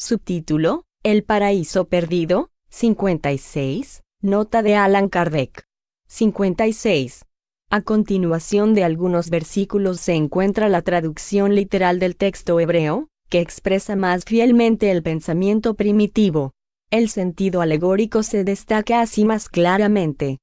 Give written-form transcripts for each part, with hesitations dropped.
Subtítulo: El paraíso perdido. 56. Nota de Allan Kardec. 56. A continuación de algunos versículos se encuentra la traducción literal del texto hebreo, que expresa más fielmente el pensamiento primitivo. El sentido alegórico se destaca así más claramente.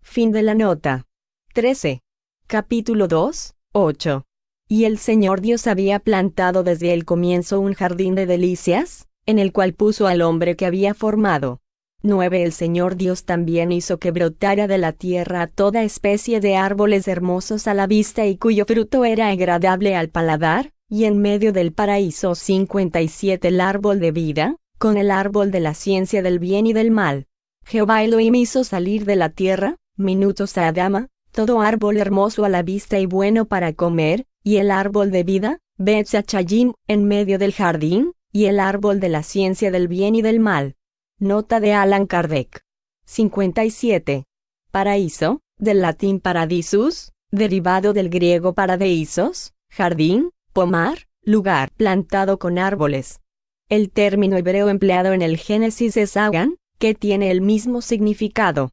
Fin de la nota. 13. Capítulo 2, 8. Y el Señor Dios había plantado desde el comienzo un jardín de delicias, en el cual puso al hombre que había formado. 9. El Señor Dios también hizo que brotara de la tierra toda especie de árboles hermosos a la vista y cuyo fruto era agradable al paladar, y en medio del paraíso 57 el árbol de vida, con el árbol de la ciencia del bien y del mal. Jehová Elohim hizo salir de la tierra, minutos a Adama, todo árbol hermoso a la vista y bueno para comer, y el árbol de vida, Betzachayim, en medio del jardín, y el árbol de la ciencia del bien y del mal. Nota de Allan Kardec. 57. Paraíso, del latín paradisus, derivado del griego paradeisos, jardín, pomar, lugar plantado con árboles. El término hebreo empleado en el Génesis es Hagan, que tiene el mismo significado.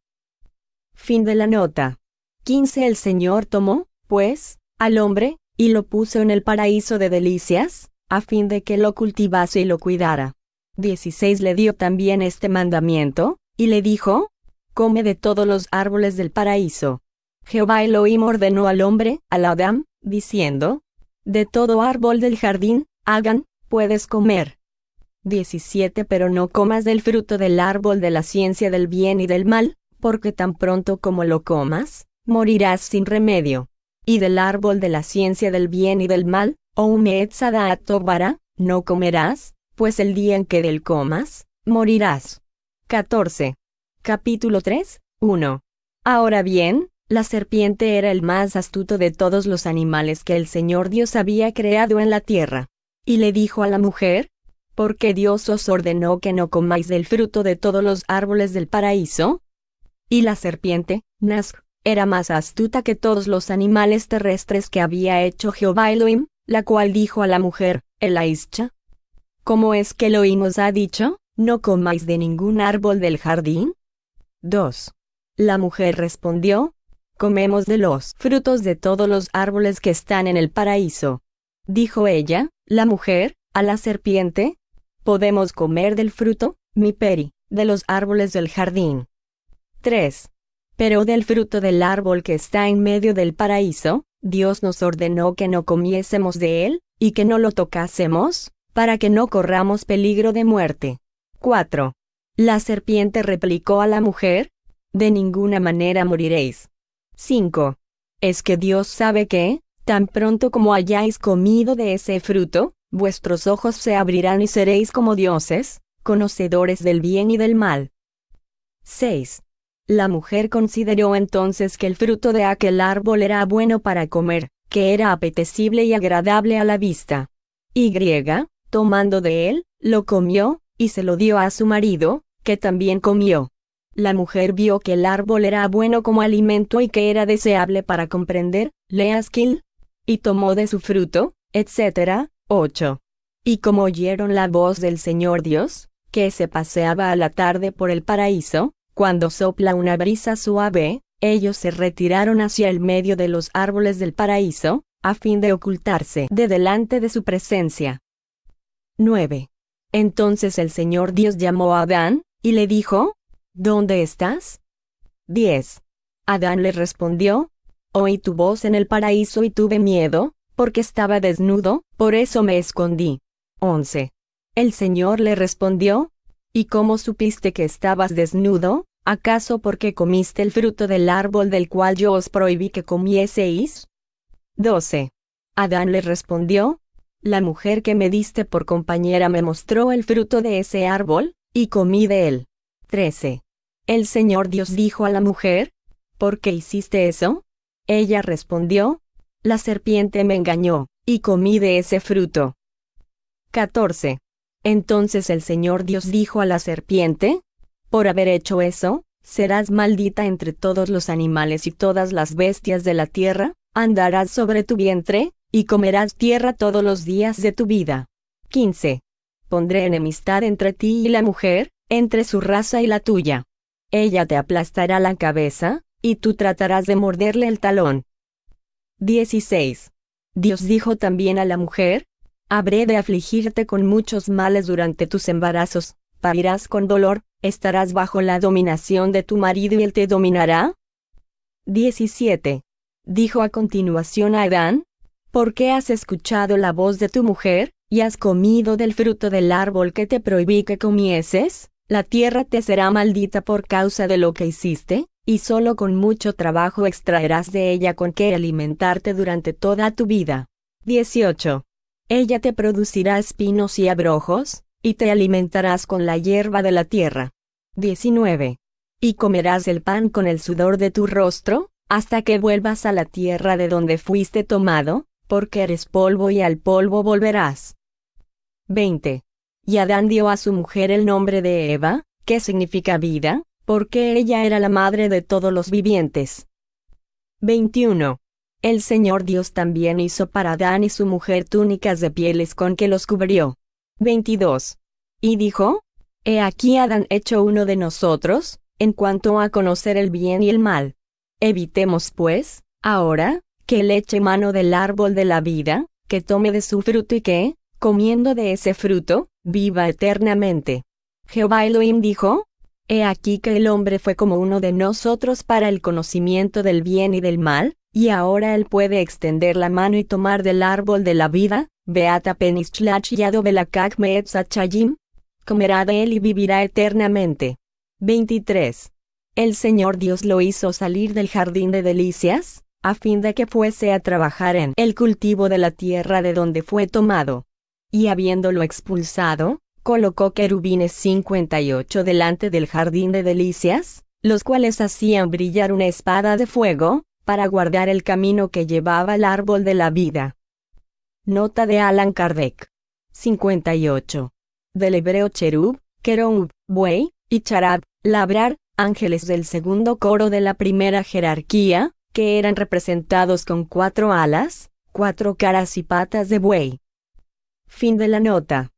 Fin de la nota. 15. El Señor tomó, pues, al hombre, y lo puso en el paraíso de delicias, a fin de que lo cultivase y lo cuidara. 16. Le dio también este mandamiento, y le dijo: come de todos los árboles del paraíso. Jehová Elohim ordenó al hombre, al Adán, diciendo: de todo árbol del jardín, Hagan, puedes comer. 17. Pero no comas del fruto del árbol de la ciencia del bien y del mal, porque tan pronto como lo comas, morirás sin remedio. Y del árbol de la ciencia del bien y del mal, Oumeetzada Tobara, no comerás, pues el día en que del comas, morirás. 14. Capítulo 3, 1. Ahora bien, la serpiente era el más astuto de todos los animales que el Señor Dios había creado en la tierra. Y le dijo a la mujer: ¿por qué Dios os ordenó que no comáis del fruto de todos los árboles del paraíso? Y la serpiente, Nazg, era más astuta que todos los animales terrestres que había hecho Jehová Elohim, la cual dijo a la mujer, Elaischa: ¿cómo es que Elohim os ha dicho, no comáis de ningún árbol del jardín? 2. La mujer respondió: comemos de los frutos de todos los árboles que están en el paraíso. Dijo ella, la mujer, a la serpiente: ¿podemos comer del fruto, mi peri, de los árboles del jardín? 3. Pero del fruto del árbol que está en medio del paraíso, Dios nos ordenó que no comiésemos de él, y que no lo tocásemos, para que no corramos peligro de muerte. 4. La serpiente replicó a la mujer: de ninguna manera moriréis. 5. Es que Dios sabe que, tan pronto como hayáis comido de ese fruto, vuestros ojos se abrirán y seréis como dioses, conocedores del bien y del mal. 6. La mujer consideró entonces que el fruto de aquel árbol era bueno para comer, que era apetecible y agradable a la vista. Y, tomando de él, lo comió, y se lo dio a su marido, que también comió. La mujer vio que el árbol era bueno como alimento y que era deseable para comprender, leaskil, y tomó de su fruto, etc. 8. Y como oyeron la voz del Señor Dios, que se paseaba a la tarde por el paraíso, cuando sopla una brisa suave, ellos se retiraron hacia el medio de los árboles del paraíso, a fin de ocultarse de delante de su presencia. 9. Entonces el Señor Dios llamó a Adán, y le dijo: ¿dónde estás? 10. Adán le respondió: oí tu voz en el paraíso y tuve miedo, porque estaba desnudo, por eso me escondí. 11. El Señor le respondió: ¿y cómo supiste que estabas desnudo? ¿Acaso porque comiste el fruto del árbol del cual yo os prohibí que comieseis? 12. Adán le respondió: la mujer que me diste por compañera me mostró el fruto de ese árbol, y comí de él. 13. El Señor Dios dijo a la mujer: ¿por qué hiciste eso? Ella respondió: la serpiente me engañó, y comí de ese fruto. 14. Entonces el Señor Dios dijo a la serpiente: por haber hecho eso, serás maldita entre todos los animales y todas las bestias de la tierra, andarás sobre tu vientre, y comerás tierra todos los días de tu vida. 15. pondré enemistad entre ti y la mujer, entre su raza y la tuya. Ella te aplastará la cabeza, y tú tratarás de morderle el talón. 16. Dios dijo también a la mujer: habré de afligirte con muchos males durante tus embarazos, parirás con dolor, estarás bajo la dominación de tu marido y él te dominará. 17. Dijo a continuación a Adán: ¿por qué has escuchado la voz de tu mujer, y has comido del fruto del árbol que te prohibí que comieses? La tierra te será maldita por causa de lo que hiciste, y solo con mucho trabajo extraerás de ella con qué alimentarte durante toda tu vida. 18. Ella te producirá espinos y abrojos, y te alimentarás con la hierba de la tierra. 19. Y comerás el pan con el sudor de tu rostro, hasta que vuelvas a la tierra de donde fuiste tomado, porque eres polvo y al polvo volverás. 20. Y Adán dio a su mujer el nombre de Eva, que significa vida, porque ella era la madre de todos los vivientes. 21. El Señor Dios también hizo para Adán y su mujer túnicas de pieles con que los cubrió. 22. Y dijo: he aquí Adán hecho uno de nosotros, en cuanto a conocer el bien y el mal. Evitemos pues, ahora, que él eche mano del árbol de la vida, que tome de su fruto y que, comiendo de ese fruto, viva eternamente. Jehová Elohim dijo: he aquí que el hombre fue como uno de nosotros para el conocimiento del bien y del mal, y ahora él puede extender la mano y tomar del árbol de la vida, Beata Penishlach Yado Belakak Meetzachayim. Comerá de él y vivirá eternamente. 23. El Señor Dios lo hizo salir del jardín de delicias, a fin de que fuese a trabajar en el cultivo de la tierra de donde fue tomado. Y habiéndolo expulsado, colocó querubines 58 delante del jardín de delicias, los cuales hacían brillar una espada de fuego, para guardar el camino que llevaba al árbol de la vida. Nota de Allan Kardec. 58. Del hebreo cherub, querub, buey, y charab, labrar, ángeles del segundo coro de la primera jerarquía, que eran representados con 4 alas, 4 caras y patas de buey. Fin de la nota.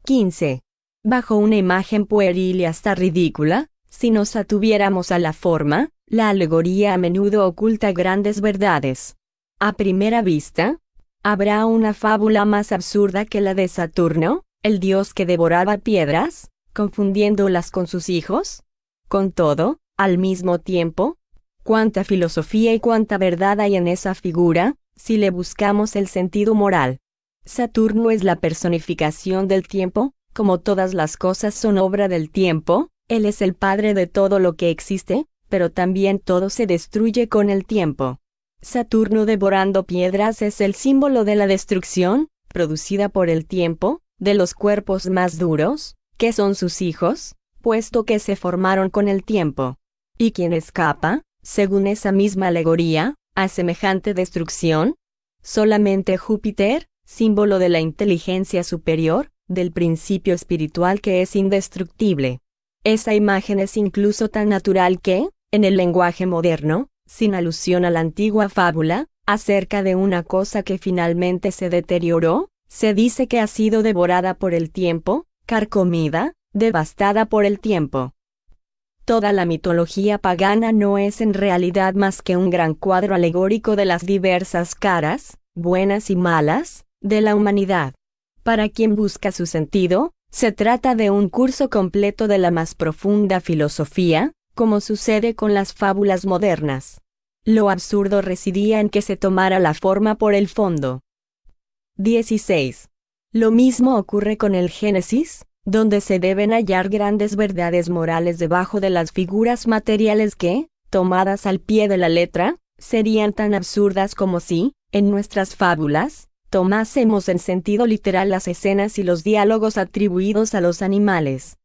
15. Bajo una imagen pueril y hasta ridícula, si nos atuviéramos a la forma, la alegoría a menudo oculta grandes verdades. A primera vista, ¿habrá una fábula más absurda que la de Saturno, el dios que devoraba piedras, confundiéndolas con sus hijos? Con todo, al mismo tiempo, cuánta filosofía y cuánta verdad hay en esa figura, si le buscamos el sentido moral. Saturno es la personificación del tiempo, como todas las cosas son obra del tiempo, él es el padre de todo lo que existe, pero también todo se destruye con el tiempo. Saturno devorando piedras es el símbolo de la destrucción, producida por el tiempo, de los cuerpos más duros, que son sus hijos, puesto que se formaron con el tiempo. ¿Y quién escapa, según esa misma alegoría, a semejante destrucción? Solamente Júpiter, símbolo de la inteligencia superior, del principio espiritual que es indestructible. Esa imagen es incluso tan natural que, en el lenguaje moderno, sin alusión a la antigua fábula, acerca de una cosa que finalmente se deterioró, se dice que ha sido devorada por el tiempo, carcomida, devastada por el tiempo. Toda la mitología pagana no es en realidad más que un gran cuadro alegórico de las diversas caras, buenas y malas, de la humanidad. Para quien busca su sentido, se trata de un curso completo de la más profunda filosofía, como sucede con las fábulas modernas. Lo absurdo residía en que se tomara la forma por el fondo. 16. Lo mismo ocurre con el Génesis, donde se deben hallar grandes verdades morales debajo de las figuras materiales que, tomadas al pie de la letra, serían tan absurdas como si, en nuestras fábulas, tomásemos en sentido literal las escenas y los diálogos atribuidos a los animales.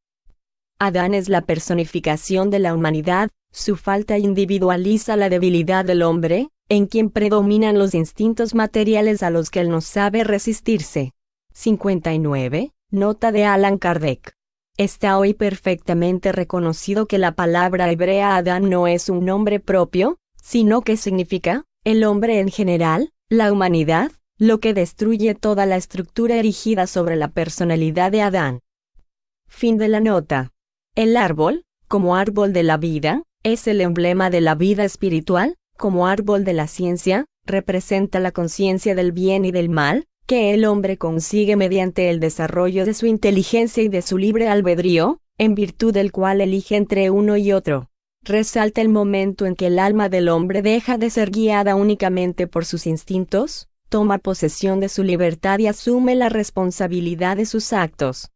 Adán es la personificación de la humanidad, su falta individualiza la debilidad del hombre, en quien predominan los instintos materiales a los que él no sabe resistirse. 59. Nota de Allan Kardec. Está hoy perfectamente reconocido que la palabra hebrea Adán no es un nombre propio, sino que significa, el hombre en general, la humanidad, lo que destruye toda la estructura erigida sobre la personalidad de Adán. Fin de la nota. El árbol, como árbol de la vida, es el emblema de la vida espiritual, como árbol de la ciencia, representa la conciencia del bien y del mal, que el hombre consigue mediante el desarrollo de su inteligencia y de su libre albedrío, en virtud del cual elige entre uno y otro. Resalta el momento en que el alma del hombre deja de ser guiada únicamente por sus instintos, toma posesión de su libertad y asume la responsabilidad de sus actos.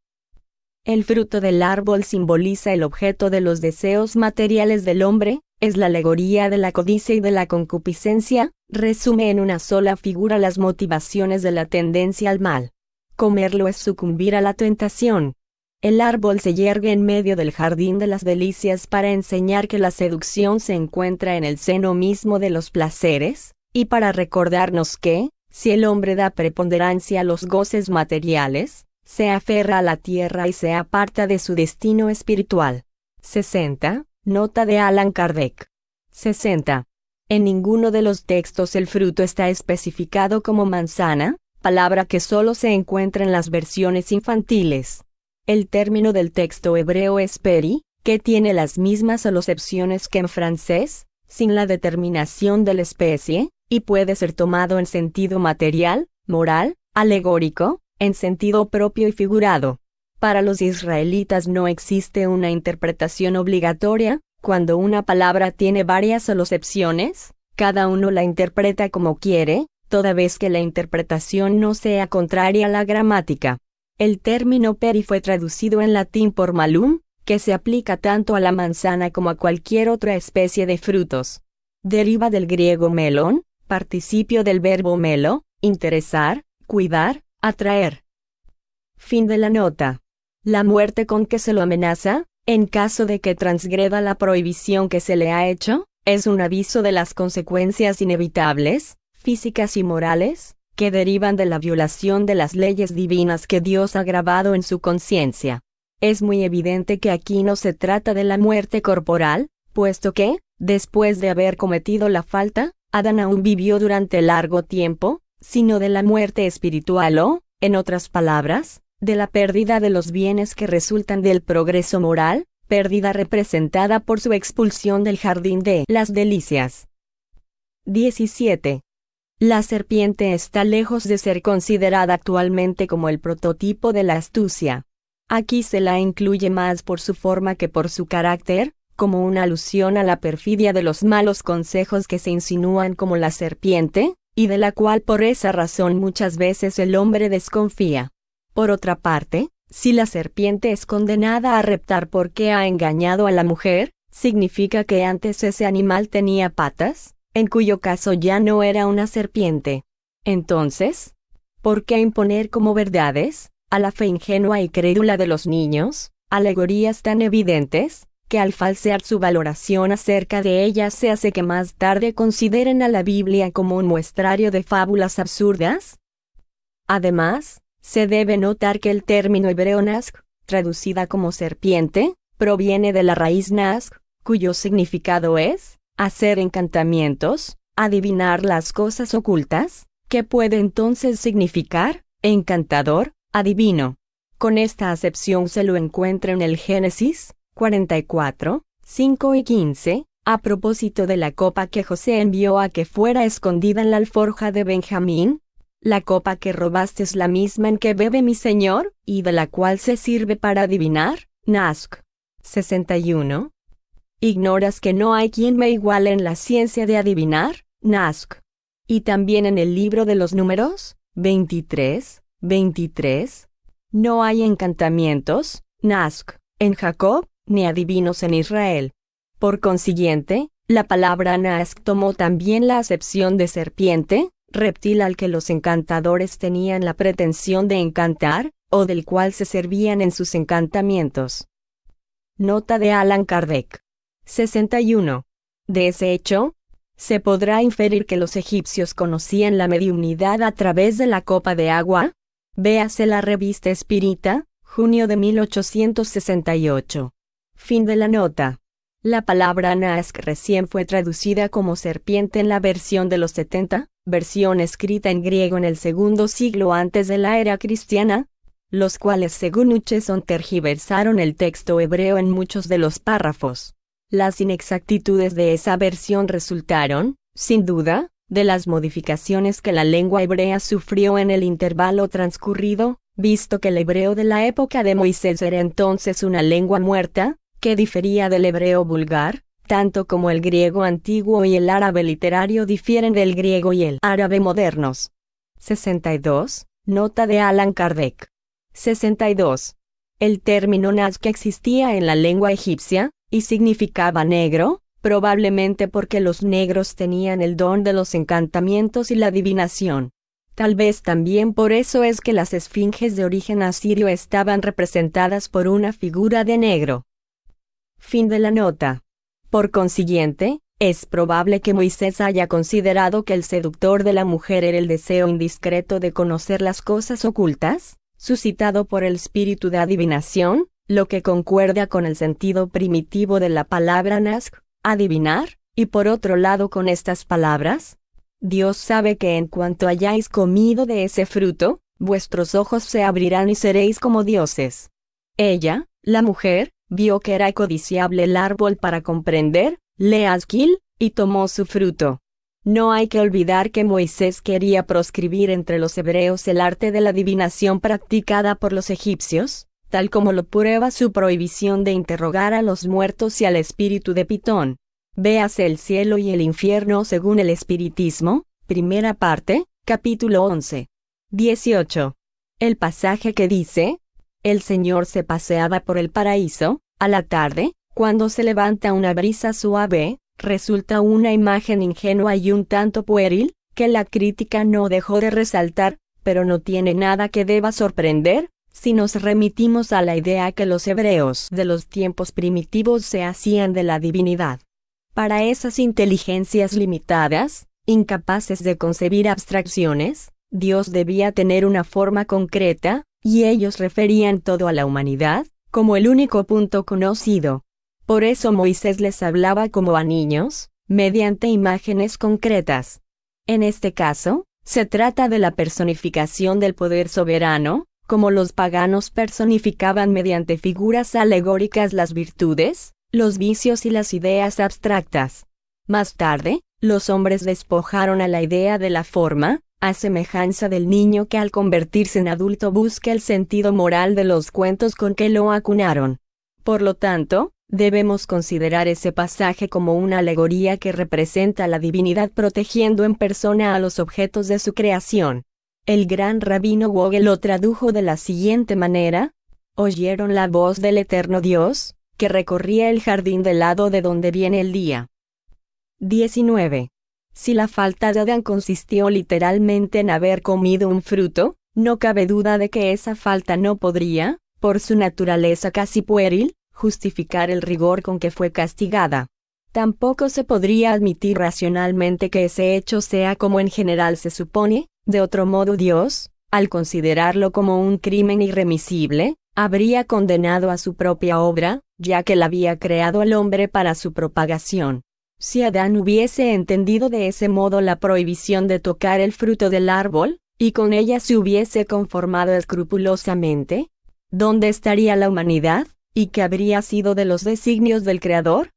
El fruto del árbol simboliza el objeto de los deseos materiales del hombre, es la alegoría de la codicia y de la concupiscencia, resume en una sola figura las motivaciones de la tendencia al mal. Comerlo es sucumbir a la tentación. El árbol se yergue en medio del jardín de las delicias para enseñar que la seducción se encuentra en el seno mismo de los placeres, y para recordarnos que, si el hombre da preponderancia a los goces materiales, se aferra a la tierra y se aparta de su destino espiritual. 60. Nota de Allan Kardec. 60. En ninguno de los textos el fruto está especificado como manzana, palabra que solo se encuentra en las versiones infantiles. El término del texto hebreo es peri, que tiene las mismas acepciones que en francés, sin la determinación de la especie, y puede ser tomado en sentido material, moral, alegórico, en sentido propio y figurado. Para los israelitas no existe una interpretación obligatoria. Cuando una palabra tiene varias acepciones, cada uno la interpreta como quiere, toda vez que la interpretación no sea contraria a la gramática. El término peri fue traducido en latín por malum, que se aplica tanto a la manzana como a cualquier otra especie de frutos. Deriva del griego melon, participio del verbo melo, interesar, cuidar, atraer. Fin de la nota. La muerte con que se lo amenaza, en caso de que transgreda la prohibición que se le ha hecho, es un aviso de las consecuencias inevitables, físicas y morales, que derivan de la violación de las leyes divinas que Dios ha grabado en su conciencia. Es muy evidente que aquí no se trata de la muerte corporal, puesto que, después de haber cometido la falta, Adán aún vivió durante largo tiempo, sino de la muerte espiritual o, en otras palabras, de la pérdida de los bienes que resultan del progreso moral, pérdida representada por su expulsión del jardín de las delicias. 17. La serpiente está lejos de ser considerada actualmente como el prototipo de la astucia. Aquí se la incluye más por su forma que por su carácter, como una alusión a la perfidia de los malos consejos que se insinúan como la serpiente, y de la cual por esa razón muchas veces el hombre desconfía. Por otra parte, si la serpiente es condenada a reptar porque ha engañado a la mujer, significa que antes ese animal tenía patas, en cuyo caso ya no era una serpiente. Entonces, ¿por qué imponer como verdades, a la fe ingenua y crédula de los niños, alegorías tan evidentes, que al falsear su valoración acerca de ellas se hace que más tarde consideren a la Biblia como un muestrario de fábulas absurdas? Además, se debe notar que el término hebreo nask, traducida como serpiente, proviene de la raíz nask, cuyo significado es hacer encantamientos, adivinar las cosas ocultas, que puede entonces significar encantador, adivino. Con esta acepción se lo encuentra en el Génesis 44, 5 y 15, a propósito de la copa que José envió a que fuera escondida en la alforja de Benjamín. La copa que robaste es la misma en que bebe mi señor, y de la cual se sirve para adivinar. Nask. 61. ¿Ignoras que no hay quien me iguale en la ciencia de adivinar? Nask. Y también en el libro de los Números, 23, 23. No hay encantamientos, Nask, en Jacob, ni adivinos en Israel. Por consiguiente, la palabra Nask tomó también la acepción de serpiente, reptil al que los encantadores tenían la pretensión de encantar, o del cual se servían en sus encantamientos. Nota de Allan Kardec. 61. De ese hecho, se podrá inferir que los egipcios conocían la mediumnidad a través de la copa de agua. Véase la revista Espírita, junio de 1868. Fin de la nota. La palabra Nask recién fue traducida como serpiente en la versión de los 70, versión escrita en griego en el segundo siglo antes de la era cristiana. los cuales según Hutcheson tergiversaron el texto hebreo en muchos de los párrafos. Las inexactitudes de esa versión resultaron, sin duda, de las modificaciones que la lengua hebrea sufrió en el intervalo transcurrido, visto que el hebreo de la época de Moisés era entonces una lengua muerta, que difería del hebreo vulgar, tanto como el griego antiguo y el árabe literario difieren del griego y el árabe modernos. 62. Nota de Allan Kardec. 62. El término Nazca existía en la lengua egipcia, y significaba negro, probablemente porque los negros tenían el don de los encantamientos y la adivinación. Tal vez también por eso es que las esfinges de origen asirio estaban representadas por una figura de negro. Fin de la nota. Por consiguiente, es probable que Moisés haya considerado que el seductor de la mujer era el deseo indiscreto de conocer las cosas ocultas, suscitado por el espíritu de adivinación, lo que concuerda con el sentido primitivo de la palabra nazc, adivinar, y por otro lado con estas palabras: Dios sabe que en cuanto hayáis comido de ese fruto, vuestros ojos se abrirán y seréis como dioses. Ella, la mujer, vio que era codiciable el árbol para comprender, leazquil, y tomó su fruto. No hay que olvidar que Moisés quería proscribir entre los hebreos el arte de la adivinación practicada por los egipcios, tal como lo prueba su prohibición de interrogar a los muertos y al espíritu de Pitón. Véase El cielo y el infierno según el espiritismo, primera parte, capítulo 11. 18. El pasaje que dice: el Señor se paseaba por el paraíso, a la tarde, cuando se levanta una brisa suave, resulta una imagen ingenua y un tanto pueril, que la crítica no dejó de resaltar, pero no tiene nada que deba sorprender, si nos remitimos a la idea que los hebreos de los tiempos primitivos se hacían de la divinidad. Para esas inteligencias limitadas, incapaces de concebir abstracciones, Dios debía tener una forma concreta, y ellos referían todo a la humanidad, como el único punto conocido. Por eso Moisés les hablaba como a niños, mediante imágenes concretas. En este caso, se trata de la personificación del poder soberano, como los paganos personificaban mediante figuras alegóricas las virtudes, los vicios y las ideas abstractas. Más tarde, los hombres despojaron a la idea de la forma, a semejanza del niño que al convertirse en adulto busca el sentido moral de los cuentos con que lo acunaron. Por lo tanto, debemos considerar ese pasaje como una alegoría que representa a la divinidad protegiendo en persona a los objetos de su creación. El gran rabino Vogel lo tradujo de la siguiente manera: oyeron la voz del eterno Dios, que recorría el jardín del lado de donde viene el día. 19. Si la falta de Adán consistió literalmente en haber comido un fruto, no cabe duda de que esa falta no podría, por su naturaleza casi pueril, justificar el rigor con que fue castigada. Tampoco se podría admitir racionalmente que ese hecho sea como en general se supone. De otro modo Dios, al considerarlo como un crimen irremisible, habría condenado a su propia obra, ya que la había creado al hombre para su propagación. Si Adán hubiese entendido de ese modo la prohibición de tocar el fruto del árbol, y con ella se hubiese conformado escrupulosamente, ¿dónde estaría la humanidad? ¿Y qué habría sido de los designios del Creador?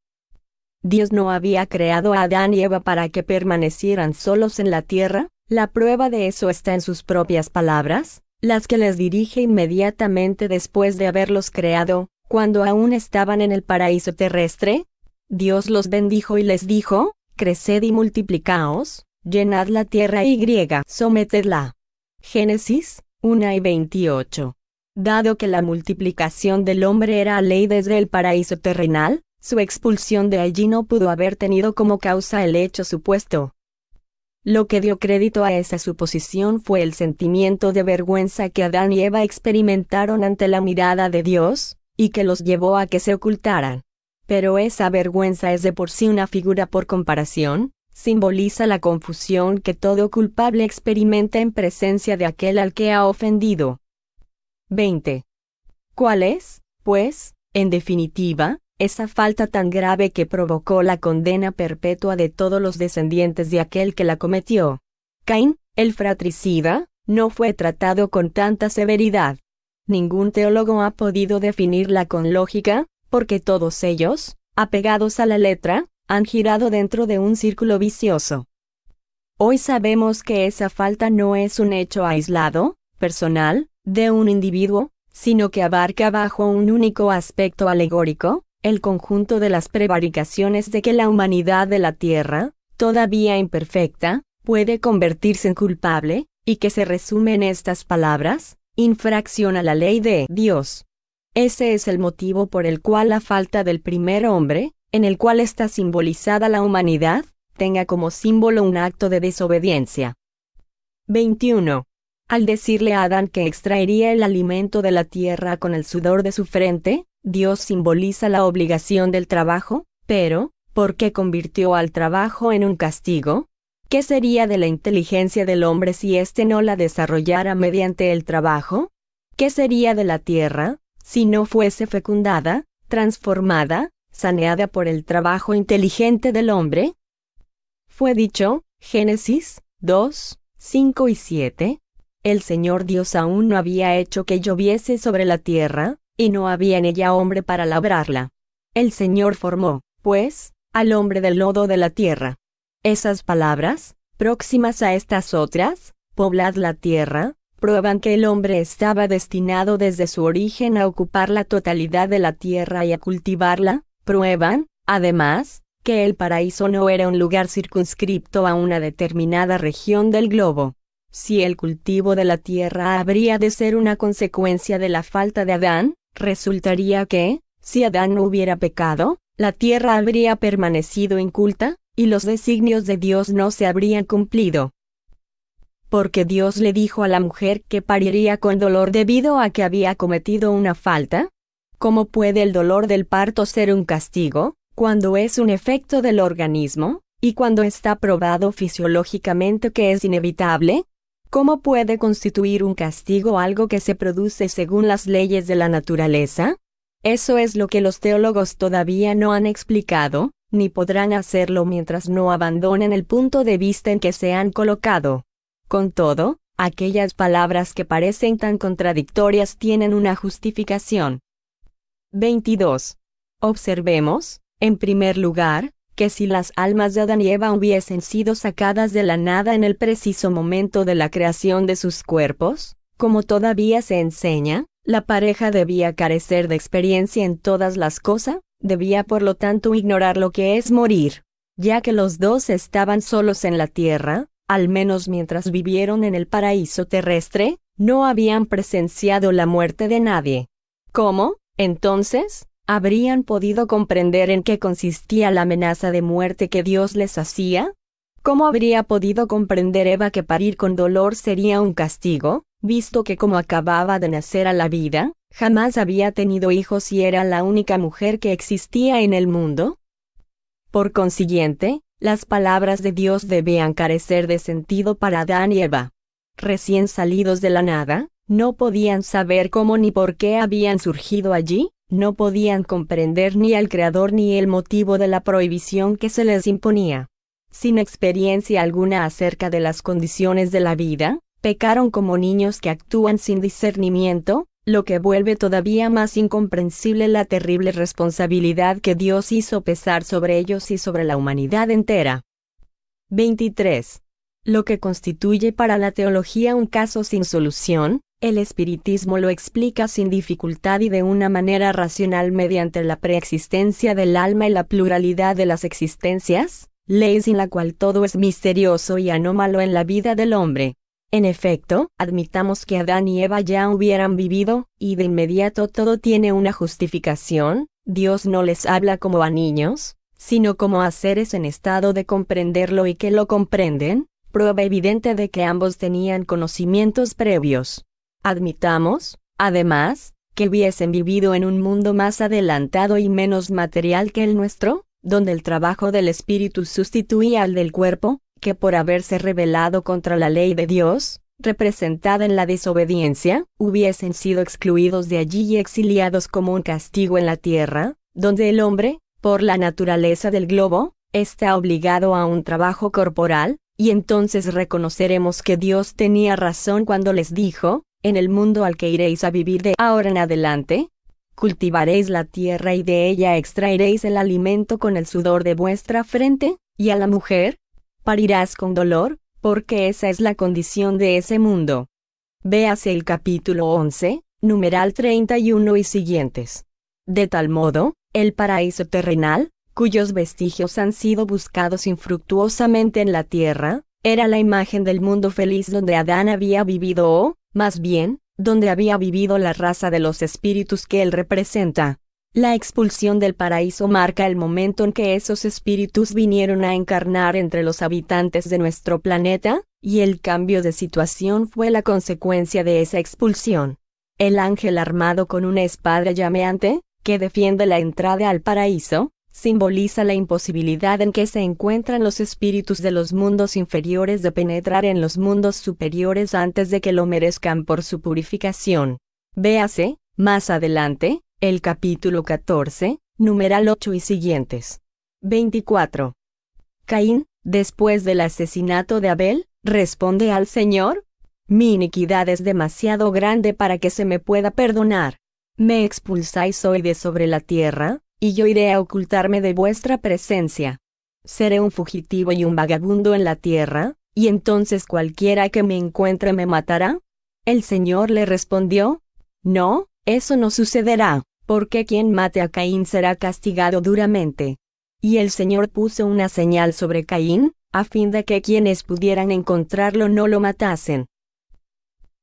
Dios no había creado a Adán y Eva para que permanecieran solos en la tierra. La prueba de eso está en sus propias palabras, las que les dirige inmediatamente después de haberlos creado, cuando aún estaban en el paraíso terrestre. Dios los bendijo y les dijo: creced y multiplicaos, llenad la tierra y sometedla. Génesis 1:28. Dado que la multiplicación del hombre era ley desde el paraíso terrenal, su expulsión de allí no pudo haber tenido como causa el hecho supuesto. Lo que dio crédito a esa suposición fue el sentimiento de vergüenza que Adán y Eva experimentaron ante la mirada de Dios, y que los llevó a que se ocultaran. Pero esa vergüenza es de por sí una figura por comparación, simboliza la confusión que todo culpable experimenta en presencia de aquel al que ha ofendido. 20. ¿Cuál es, pues, en definitiva, esa falta tan grave que provocó la condena perpetua de todos los descendientes de aquel que la cometió? Caín, el fratricida, no fue tratado con tanta severidad. ningún teólogo ha podido definirla con lógica, porque todos ellos, apegados a la letra, han girado dentro de un círculo vicioso. Hoy sabemos que esa falta no es un hecho aislado, personal, de un individuo, sino que abarca bajo un único aspecto alegórico, el conjunto de las prevaricaciones de que la humanidad de la tierra, todavía imperfecta, puede convertirse en culpable, y que se resume en estas palabras: infracción a la ley de Dios. Ese es el motivo por el cual la falta del primer hombre, en el cual está simbolizada la humanidad, tenga como símbolo un acto de desobediencia. 21. Al decirle a Adán que extraería el alimento de la tierra con el sudor de su frente, Dios simboliza la obligación del trabajo, pero, ¿por qué convirtió al trabajo en un castigo? ¿Qué sería de la inteligencia del hombre si éste no la desarrollara mediante el trabajo? ¿Qué sería de la tierra, si no fuese fecundada, transformada, saneada por el trabajo inteligente del hombre? Fue dicho, Génesis 2, 5 y 7, el Señor Dios aún no había hecho que lloviese sobre la tierra, y no había en ella hombre para labrarla. El Señor formó, pues, al hombre del lodo de la tierra. Esas palabras, próximas a estas otras, poblad la tierra, prueban que el hombre estaba destinado desde su origen a ocupar la totalidad de la tierra y a cultivarla. Prueban, además, que el paraíso no era un lugar circunscripto a una determinada región del globo. Si el cultivo de la tierra habría de ser una consecuencia de la falta de Adán, resultaría que, si Adán no hubiera pecado, la tierra habría permanecido inculta, y los designios de Dios no se habrían cumplido. Porque Dios le dijo a la mujer que pariría con dolor debido a que había cometido una falta. ¿Cómo puede el dolor del parto ser un castigo, cuando es un efecto del organismo, y cuando está probado fisiológicamente que es inevitable? ¿Cómo puede constituir un castigo algo que se produce según las leyes de la naturaleza? Eso es lo que los teólogos todavía no han explicado, ni podrán hacerlo mientras no abandonen el punto de vista en que se han colocado. Con todo, aquellas palabras que parecen tan contradictorias tienen una justificación. 22. Observemos, en primer lugar, que si las almas de Adán y Eva hubiesen sido sacadas de la nada en el preciso momento de la creación de sus cuerpos, como todavía se enseña, la pareja debía carecer de experiencia en todas las cosas, debía por lo tanto ignorar lo que es morir. Ya que los dos estaban solos en la tierra, al menos mientras vivieron en el paraíso terrestre, no habían presenciado la muerte de nadie. ¿Cómo, entonces, habrían podido comprender en qué consistía la amenaza de muerte que Dios les hacía? ¿Cómo habría podido comprender Eva que parir con dolor sería un castigo, visto que como acababa de nacer a la vida, jamás había tenido hijos y era la única mujer que existía en el mundo? Por consiguiente, las palabras de Dios debían carecer de sentido para Adán y Eva. Recién salidos de la nada, no podían saber cómo ni por qué habían surgido allí, no podían comprender ni al Creador ni el motivo de la prohibición que se les imponía. Sin experiencia alguna acerca de las condiciones de la vida, pecaron como niños que actúan sin discernimiento, lo que vuelve todavía más incomprensible la terrible responsabilidad que Dios hizo pesar sobre ellos y sobre la humanidad entera. 23. Lo que constituye para la teología un caso sin solución, el espiritismo lo explica sin dificultad y de una manera racional mediante la preexistencia del alma y la pluralidad de las existencias, ley sin la cual todo es misterioso y anómalo en la vida del hombre. En efecto, admitamos que Adán y Eva ya hubieran vivido, y de inmediato todo tiene una justificación. Dios no les habla como a niños, sino como a seres en estado de comprenderlo y que lo comprenden, prueba evidente de que ambos tenían conocimientos previos. Admitamos, además, que hubiesen vivido en un mundo más adelantado y menos material que el nuestro, donde el trabajo del espíritu sustituía al del cuerpo, que por haberse rebelado contra la ley de Dios, representada en la desobediencia, hubiesen sido excluidos de allí y exiliados como un castigo en la tierra, donde el hombre, por la naturaleza del globo, está obligado a un trabajo corporal, y entonces reconoceremos que Dios tenía razón cuando les dijo, en el mundo al que iréis a vivir de ahora en adelante. Cultivaréis la tierra y de ella extraeréis el alimento con el sudor de vuestra frente, y a la mujer parirás con dolor, porque esa es la condición de ese mundo. Véase el capítulo 11, numeral 31 y siguientes. De tal modo, el paraíso terrenal, cuyos vestigios han sido buscados infructuosamente en la tierra, era la imagen del mundo feliz donde Adán había vivido o, más bien, donde había vivido la raza de los espíritus que él representa. La expulsión del paraíso marca el momento en que esos espíritus vinieron a encarnar entre los habitantes de nuestro planeta, y el cambio de situación fue la consecuencia de esa expulsión. El ángel armado con una espada llameante, que defiende la entrada al paraíso, simboliza la imposibilidad en que se encuentran los espíritus de los mundos inferiores de penetrar en los mundos superiores antes de que lo merezcan por su purificación. Véase, más adelante, el capítulo 14, numeral 8 y siguientes. 24. Caín, después del asesinato de Abel, responde al Señor: mi iniquidad es demasiado grande para que se me pueda perdonar. Me expulsáis hoy de sobre la tierra, y yo iré a ocultarme de vuestra presencia. Seré un fugitivo y un vagabundo en la tierra, y entonces cualquiera que me encuentre me matará. El Señor le respondió: no, eso no sucederá, porque quien mate a Caín será castigado duramente. Y el Señor puso una señal sobre Caín, a fin de que quienes pudieran encontrarlo no lo matasen.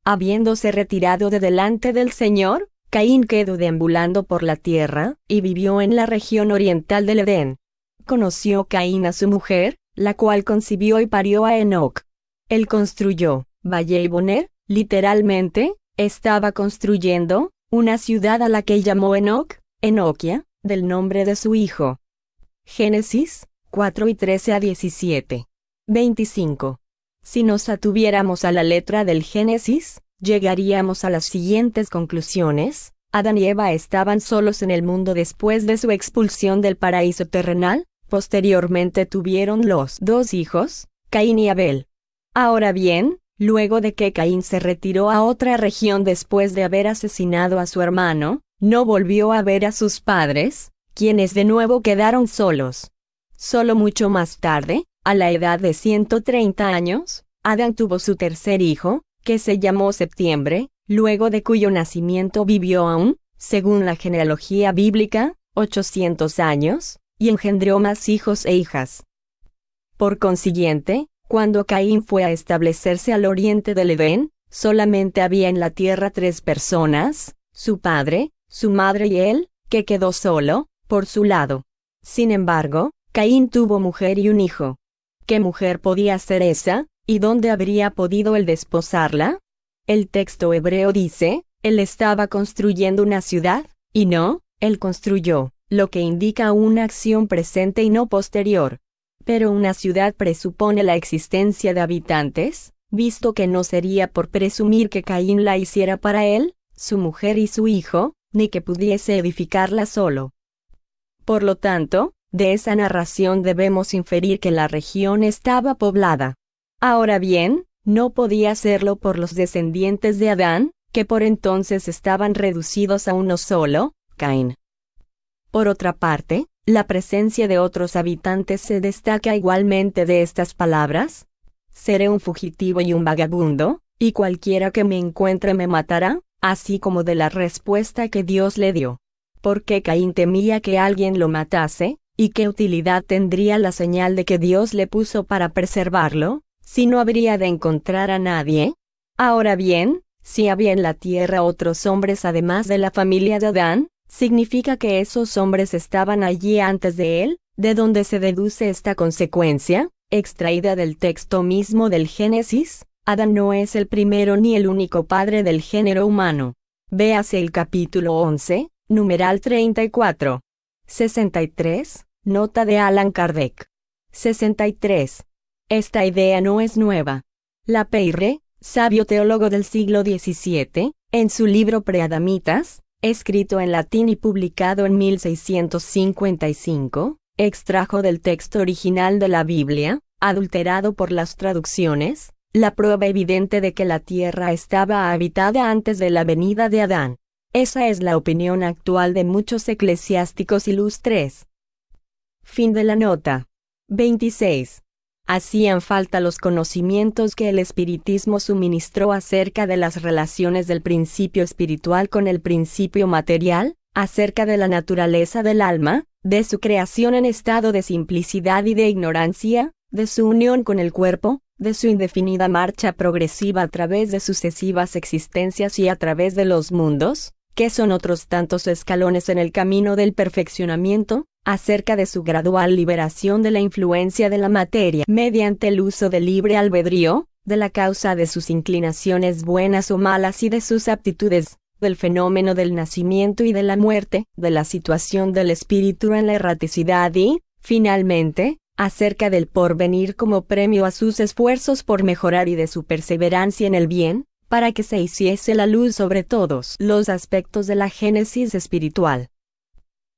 Habiéndose retirado de delante del Señor, Caín quedó deambulando por la tierra, y vivió en la región oriental del Edén. Conoció Caín a su mujer, la cual concibió y parió a Enoc. Él construyó, Valle y Boner, literalmente, estaba construyendo, una ciudad a la que llamó Enoc, Enoquia, del nombre de su hijo. Génesis 4 y 13 a 17. 25. Si nos atuviéramos a la letra del Génesis, llegaríamos a las siguientes conclusiones. Adán y Eva estaban solos en el mundo después de su expulsión del paraíso terrenal. Posteriormente tuvieron los dos hijos, Caín y Abel. Ahora bien, luego de que Caín se retiró a otra región después de haber asesinado a su hermano, no volvió a ver a sus padres, quienes de nuevo quedaron solos. Solo mucho más tarde, a la edad de 130 años, Adán tuvo su tercer hijo, que se llamó Septiembre, luego de cuyo nacimiento vivió aún, según la genealogía bíblica, 800 años, y engendró más hijos e hijas. Por consiguiente, cuando Caín fue a establecerse al oriente del Edén, solamente había en la tierra 3 personas, su padre, su madre y él, que quedó solo, por su lado. Sin embargo, Caín tuvo mujer y un hijo. ¿Qué mujer podía ser esa, y dónde habría podido él desposarla? El texto hebreo dice, él estaba construyendo una ciudad, y no, él construyó, lo que indica una acción presente y no posterior. Pero una ciudad presupone la existencia de habitantes, visto que no sería por presumir que Caín la hiciera para él, su mujer y su hijo, ni que pudiese edificarla solo. Por lo tanto, de esa narración debemos inferir que la región estaba poblada. Ahora bien, no podía serlo por los descendientes de Adán, que por entonces estaban reducidos a uno solo, Caín. Por otra parte, la presencia de otros habitantes se destaca igualmente de estas palabras: seré un fugitivo y un vagabundo, y cualquiera que me encuentre me matará, así como de la respuesta que Dios le dio. Porque Caín temía que alguien lo matase, ¿y qué utilidad tendría la señal de que Dios le puso para preservarlo, si no habría de encontrar a nadie? Ahora bien, si había en la tierra otros hombres además de la familia de Adán, significa que esos hombres estaban allí antes de él, de donde se deduce esta consecuencia, extraída del texto mismo del Génesis: Adán no es el primero ni el único padre del género humano. Véase el capítulo 11, numeral 34. 63, nota de Allan Kardec. 63. Esta idea no es nueva. Lapeyre, sabio teólogo del siglo XVII, en su libro Preadamitas, escrito en latín y publicado en 1655, extrajo del texto original de la Biblia, adulterado por las traducciones, la prueba evidente de que la tierra estaba habitada antes de la venida de Adán. Esa es la opinión actual de muchos eclesiásticos ilustres. Fin de la nota. 26. Hacían falta los conocimientos que el espiritismo suministró acerca de las relaciones del principio espiritual con el principio material, acerca de la naturaleza del alma, de su creación en estado de simplicidad y de ignorancia, de su unión con el cuerpo, de su indefinida marcha progresiva a través de sucesivas existencias y a través de los mundos, que son otros tantos escalones en el camino del perfeccionamiento, acerca de su gradual liberación de la influencia de la materia mediante el uso del libre albedrío, de la causa de sus inclinaciones buenas o malas y de sus aptitudes, del fenómeno del nacimiento y de la muerte, de la situación del espíritu en la erraticidad y, finalmente, acerca del porvenir como premio a sus esfuerzos por mejorar y de su perseverancia en el bien, para que se hiciese la luz sobre todos los aspectos de la génesis espiritual.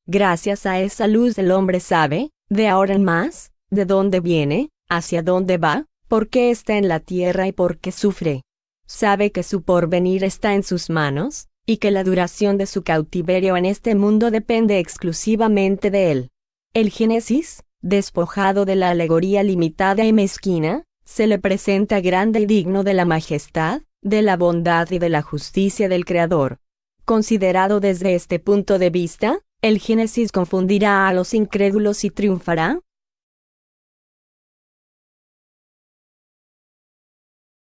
Gracias a esa luz el hombre sabe, de ahora en más, de dónde viene, hacia dónde va, por qué está en la tierra y por qué sufre. Sabe que su porvenir está en sus manos, y que la duración de su cautiverio en este mundo depende exclusivamente de él. El Génesis, despojado de la alegoría limitada y mezquina, se le presenta grande y digno de la majestad, de la bondad y de la justicia del Creador. Considerado desde este punto de vista, el Génesis confundirá a los incrédulos y triunfará,